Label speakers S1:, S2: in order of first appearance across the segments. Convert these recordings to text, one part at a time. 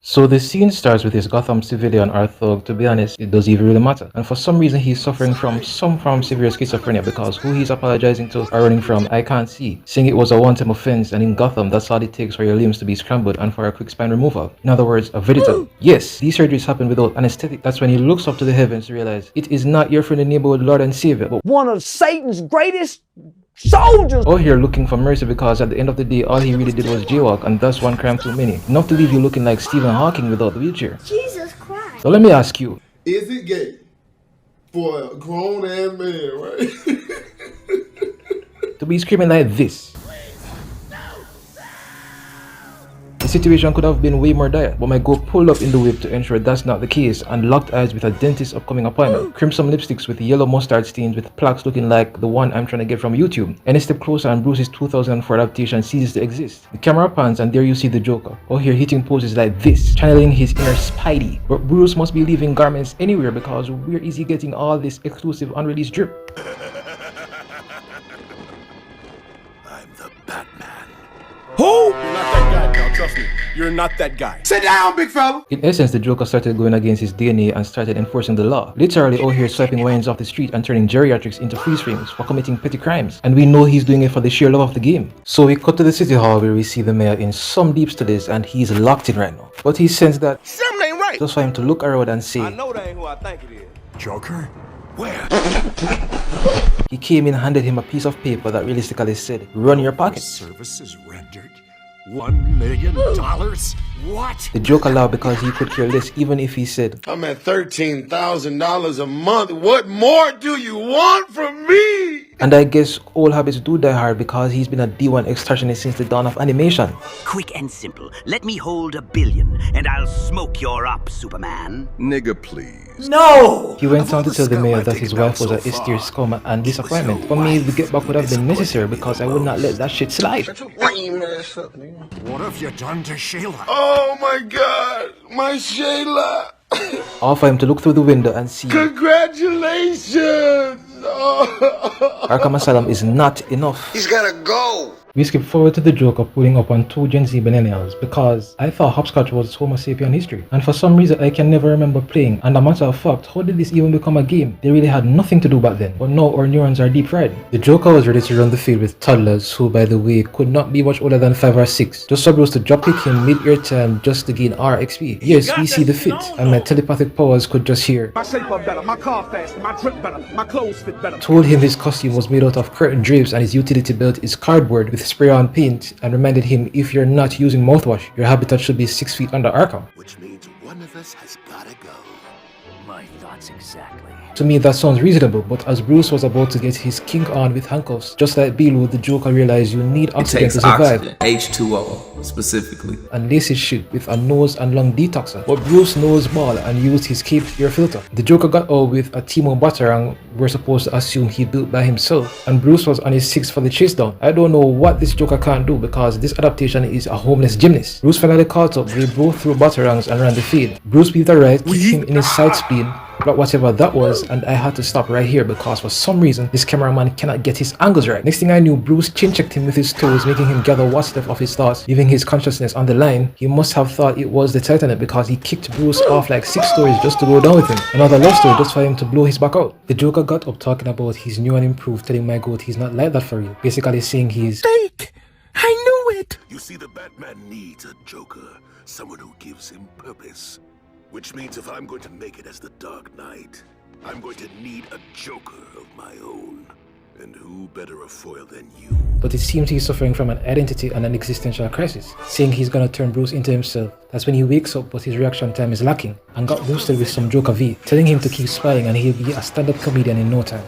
S1: So the scene starts with his Gotham civilian or thug. To be honest, it doesn't even really matter. And for some reason he's suffering from some form of severe schizophrenia because who he's apologizing to or running from, I can't see. Saying it was a one-time offense, and in Gotham that's all it takes for your limbs to be scrambled and for a quick spine removal. In other words, a venom. Yes, these surgeries happen without anesthetic. That's when he looks up to the heavens to realize it is not your friendly neighborhood Lord and Savior, but
S2: one of Satan's greatest soldiers.
S1: Out here looking for mercy because at the end of the day all he really did was jaywalk, and that's one crime too many. Enough to leave you looking like Stephen Hawking without the wheelchair.
S3: Jesus Christ.
S1: So let me ask you,
S4: is it gay for a grown-ass man, right?
S1: to be screaming like this? The situation could have been way more dire, but my girl pulled up in the whip to ensure that's not the case and locked eyes with a dentist's upcoming appointment. Crimson lipsticks with yellow mustard stains with plaques looking like the one I'm trying to get from YouTube. Any step closer and Bruce's 2004 adaptation ceases to exist. The camera pans and there you see the Joker, out here hitting poses like this, channeling his inner Spidey. But Bruce must be leaving garments anywhere because where is he getting all this exclusive unreleased drip?
S5: I'm the Batman.
S6: Who? You're not that guy, pal. Trust me. You're not that guy.
S4: Sit down, big fella.
S1: In essence, the Joker started going against his DNA and started enforcing the law. Literally out here swiping wines off the street and turning geriatrics into freeze frames for committing petty crimes. And we know he's doing it for the sheer love of the game. So we cut to the city hall where we see the mayor in some deep studies and he's locked in right now. But he sensed that
S6: Something ain't right.
S1: just for him to look around and say,
S6: I know that ain't who I think it is.
S5: Joker? Where?
S1: he came in and handed him a piece of paper that realistically said, run your pockets.
S5: Services rendered? $1 million? What?
S1: The Joker laughed because he could care less even if he said,
S4: I'm at $13,000 a month. What more do you want from me?
S1: and I guess old habits do die hard because he's been a D1 extortionist since the dawn of animation.
S7: Quick and simple. Let me hold $1 billion and I'll smoke your up, Superman.
S6: Nigga, please.
S2: No!
S1: He went on to tell the mayor that his wife was a S-tier scum and disappointment. For me, the get back would have been necessary because I would not let that shit slide.
S5: What have you done to Sheila?
S4: Oh my God, my Shayla.
S1: All for him to look through the window and see
S4: Congratulations. Oh.
S1: Arkham Asylum is not enough.
S4: He's gotta go.
S1: We skip forward to the Joker pulling up on two Gen Z millennials because I thought hopscotch was Homo sapien history, and for some reason I can never remember playing, and a matter of fact, how did this even become a game? They really had nothing to do back then, but now our neurons are deep fried. The Joker was ready to run the field with toddlers who, by the way, could not be much older than 5 or 6, just supposed to dropkick him mid-air time just to gain our XP. Yes, we see the fit, and my telepathic powers could just hear,
S2: My shape up better, my car faster, my drip better, my clothes fit better.
S1: told him his costume was made out of curtain drapes and his utility belt is cardboard with spray-on paint, and reminded him if you're not using mouthwash, your habitat should be 6 feet under Arkham.
S5: Which means one of us has gotta go.
S7: My thoughts exactly.
S1: To me that sounds reasonable, but as Bruce was about to get his kink on with handcuffs, just like Belu, the Joker realized you need oxygen to survive.
S8: Oxygen, H2O specifically.
S1: And lace his shit with a nose and lung detoxer. But Bruce knows ball and used his cape air filter. The Joker got out with a Timo Batarang we're supposed to assume he built by himself, and Bruce was on his 6 for the chase down. I don't know what this Joker can't do because this adaptation is a homeless gymnast. Bruce finally caught up, they both threw Batarangs and ran the field. Bruce beat the right, kicked him in his side spleen, but whatever that was, and I had to stop right here because for some reason this cameraman cannot get his angles right. Next thing I knew, Bruce chin checked him with his toes, making him gather what's left of his thoughts, leaving his consciousness on the line. He must have thought it was the Titanic because he kicked Bruce off like 6 stories just to go down with him. Another love story just for him to blow his back out. The Joker got up talking about he's new and improved, telling my goat he's not like that for real, basically saying he's
S5: Fake! I knew it! You see, the Batman needs a Joker, someone who gives him purpose. Which means if I'm going to make it as the Dark Knight, I'm going to need a Joker of my own. And who better a foil than you?
S1: But it seems he's suffering from an identity and an existential crisis, saying he's gonna turn Bruce into himself. That's when he wakes up, but his reaction time is lacking, and got boosted with some Joker V, telling him to keep smiling and he'll be a stand-up comedian in no time.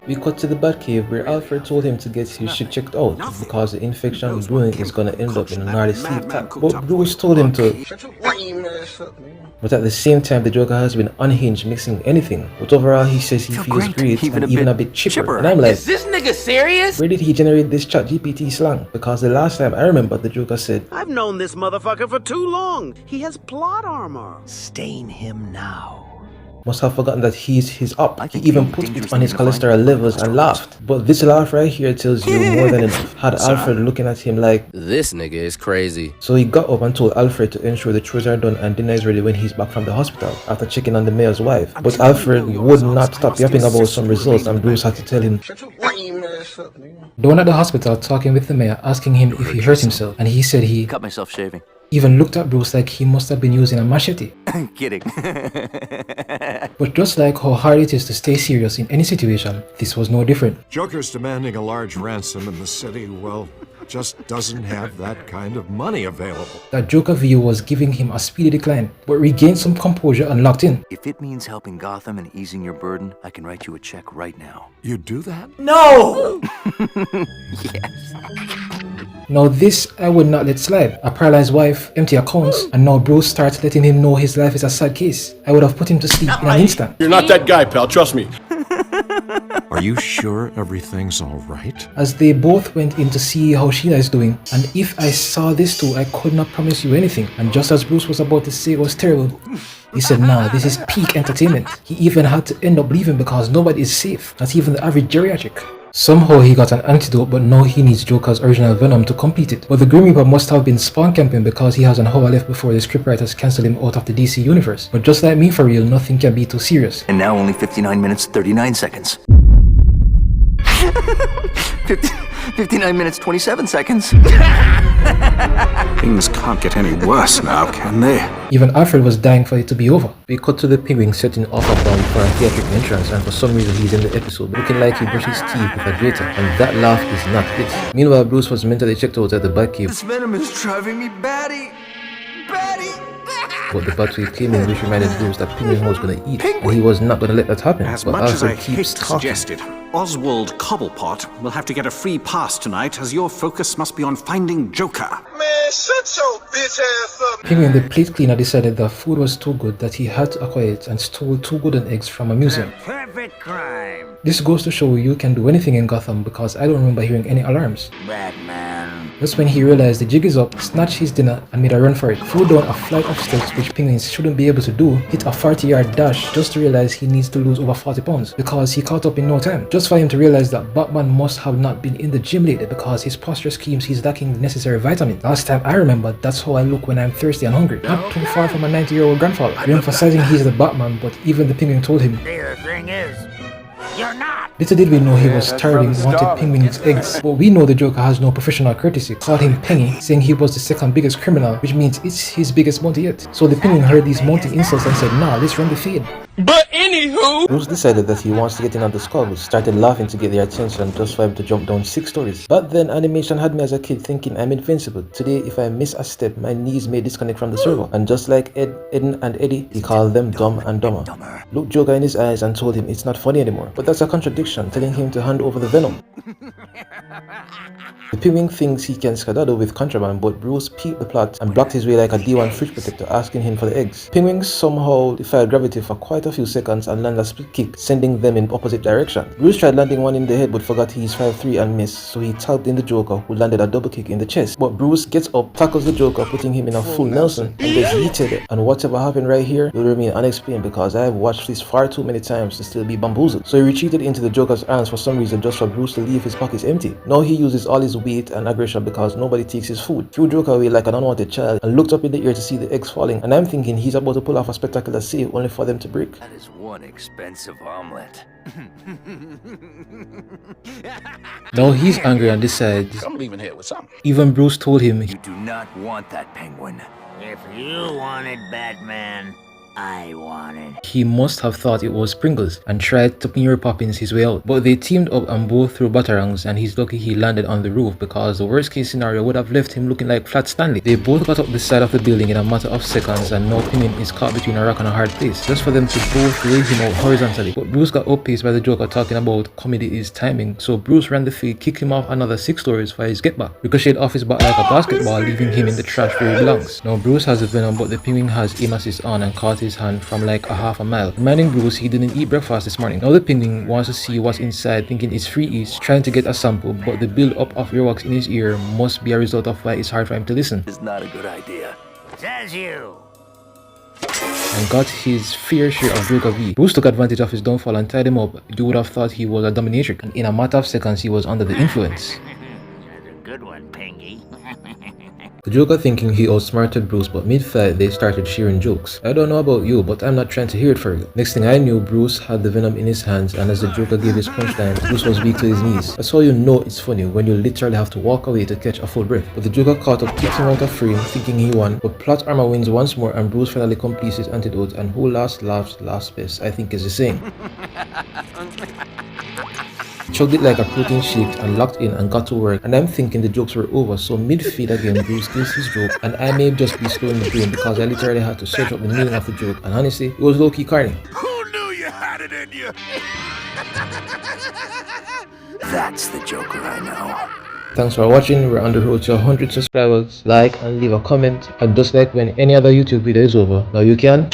S1: We cut to the Batcave where Alfred told him to get his shit checked out because the infection brewing is gonna end up in a gnarly sleep tap. But Bruce told him to. But at the same time, the Joker has been unhinged, mixing anything. But overall, he says he feels great and even a bit chipper. And I'm like,
S8: Is this nigga serious?
S1: where did he generate this chat GPT slang? Because the last time I remember, the Joker said,
S7: I've known this motherfucker for too long. He has plot armor. Stain him now.
S1: must have forgotten that he's his up. He even put it on his cholesterol levels and laughed. But this laugh right here tells you more than enough. Had Alfred looking at him like,
S3: this nigga is crazy.
S1: So he got up and told Alfred to ensure the chores are done and dinner is ready when he's back from the hospital, after checking on the mayor's wife. But Alfred would not stop yapping about some results, and Bruce had to tell him. The one at the hospital talking with the mayor, asking him if he hurt himself, and he said he
S9: cut myself shaving.
S1: Even looked at Bruce like he must have been using a machete.
S9: Kidding.
S1: But just like how hard it is to stay serious in any situation, this was no different.
S10: Joker's demanding a large ransom in the city, well, just doesn't have that kind of money available.
S1: That Joker view was giving him a speedy decline, but regained some composure and locked in.
S9: If it means helping Gotham and easing your burden, I can write you a check right now.
S10: You do that?
S9: No! Yes.
S1: Now this I would not let slide. A paralyzed wife, empty accounts, and now Bruce starts letting him know his life is a sad case. I would have put him to sleep in an instant.
S6: You're not that guy, pal, trust me.
S10: Are you sure everything's all right?
S1: As they both went in to see how Sheila is doing, and if I saw this too, I could not promise you anything. And just as Bruce was about to say it was terrible, he said, nah, this is peak entertainment. He even had to end up leaving because nobody is safe, not even the average geriatric. Somehow he got an antidote, but now he needs Joker's original venom to complete it. But the Grim Reaper must have been spawn camping because he has an hour left before the scriptwriters cancel him out of the DC universe. But just like me, for real, nothing can be too serious.
S9: And now only 59 minutes 39 seconds. 59 minutes 27 seconds.
S11: Things can't get any worse now, can they?
S1: Even Alfred was dying for it to be over. We cut to the Peguin setting off a bomb for a theatrical entrance, and for some reason he's in the episode looking like he brushed his teeth with a grater, and that laugh is not it. Meanwhile, Bruce was mentally checked out at the Batcave.
S9: This venom is driving me batty.
S1: But the Batcave came in, which reminded Bruce that Peguin was gonna eat, and he was not gonna let that happen.
S11: As
S1: but
S11: much as I
S1: Alfred
S11: hate
S1: keeps
S11: to
S1: talking.
S11: suggest it, Oswald Cobblepot will have to get a free pass tonight, as your focus must be on finding Joker.
S4: Man, shut your bitch ass up.
S1: Peguin, the plate cleaner, decided the food was too good that he had to acquire it and stole 2 golden eggs from a museum.
S7: Perfect crime.
S1: This goes to show you can do anything in Gotham, because I don't remember hearing any alarms.
S7: Batman.
S1: Just when he realized the jig is up, snatched his dinner and made a run for it. Flew down a flight of steps which penguins shouldn't be able to do, hit a 40-yard dash just to realize he needs to lose over 40 pounds because he caught up in no time. Just for him to realize that Batman must have not been in the gym lately because his posture schemes he's lacking the necessary vitamin. Last time I remember, that's how I look when I'm thirsty and hungry. Not too far from a 90-year-old grandfather. Re-emphasizing he's the Batman, but even the penguin told him,
S7: The thing is, you're not.
S1: little did we know he was starving, wanted Penguin's eggs. But we know the Joker has no professional courtesy, called him Pengy, saying he was the second biggest criminal, which means it's his biggest bounty yet. So the Penguin heard these mounting insults and said, nah, let's run the fade.
S2: But anywho,
S1: Bruce decided that he wants to get in on the skulls, started laughing to get their attention just for him to jump down 6 stories. But then animation had me as a kid thinking I'm invincible. Today, if I miss a step, my knees may disconnect from the servo. And just like Eden and Eddie, he called them dumb and dumber. Looked Joker in his eyes and told him it's not funny anymore. But that's a contradiction, telling him to hand over the venom. The Penguin thinks he can skedaddle with contraband, but Bruce peeped the plot and blocked his way like a D1 fridge protector, asking him for the eggs. Penguin somehow defied gravity for quite a few seconds and landed a split kick, sending them in opposite direction. Bruce tried landing one in the head but forgot he's 5'3" and missed, so he tapped in the Joker, who landed a double kick in the chest. But Bruce gets up, tackles the Joker, putting him in a full Nelson, and gets yeeted. And whatever happened right here will remain unexplained because I have watched this far too many times to still be bamboozled. So he retreated into the Joker's arms for some reason, just for Bruce to leave his pockets empty. Now he uses all his weight and aggression because nobody takes his food. Threw Joker away like an unwanted child and looked up in the air to see the eggs falling, and I'm thinking he's about to pull off a spectacular save only for them to break.
S9: That is one expensive omelet.
S1: Now he's angry and decides,
S6: I'm leaving here with something.
S1: even Bruce told him
S9: You do not want that, Penguin.
S7: If you wanted Batman, I wanted.
S1: he must have thought it was Pringles and tried to Mary Poppins his way out. But they teamed up and both threw batarangs, and he's lucky he landed on the roof because the worst case scenario would have left him looking like Flat Stanley. They both got up the side of the building in a matter of seconds, and now Penguin is caught between a rock and a hard place, just for them to both lay him out horizontally. But Bruce got outpaced by the Joker talking about comedy is timing, so Bruce ran the feed, kicked him off another 6 stories for his get back, ricocheted off his back like a basketball, leaving him in the trash where he belongs. Now Bruce has the venom, but the Penguin has aim assist on and caught his hand from like a half a mile, reminding Bruce he didn't eat breakfast this morning. Now the Penguin wants to see what's inside, thinking it's free eats, trying to get a sample, but the build up of earwax in his ear must be a result of why it's hard for him to listen.
S9: It's not a good idea.
S7: Says you.
S1: and got his fair share of Joker V. Bruce took advantage of his downfall and tied him up. You would have thought he was a dominatrix, and in a matter of seconds he was under the influence.
S7: Good one, Pingy.
S1: The Joker thinking he outsmarted Bruce, but mid-fight they started sharing jokes. I don't know about you, but I'm not trying to hear it for you. Next thing I knew, Bruce had the venom in his hands, and as the Joker gave his punchline, Bruce was weak to his knees. That's how you know it's funny, when you literally have to walk away to catch a full breath. But the Joker caught up, kicked him out of frame, thinking he won, but plot armor wins once more, and Bruce finally completes his antidote, and who last laughs last best, I think is the saying. Chugged it like a protein shake and locked in and got to work, and I'm thinking the jokes were over, so mid-feed again Bruce gives his joke, and I may just be slowing the brain because I literally had to search up the meaning of the joke, and honestly, it was low-key corny.
S5: Who knew you had it in you?
S9: That's the Joker I know.
S1: Thanks for watching. We're on the road to 100 subscribers. Like and leave a comment, and just like when any other YouTube video is over, now you can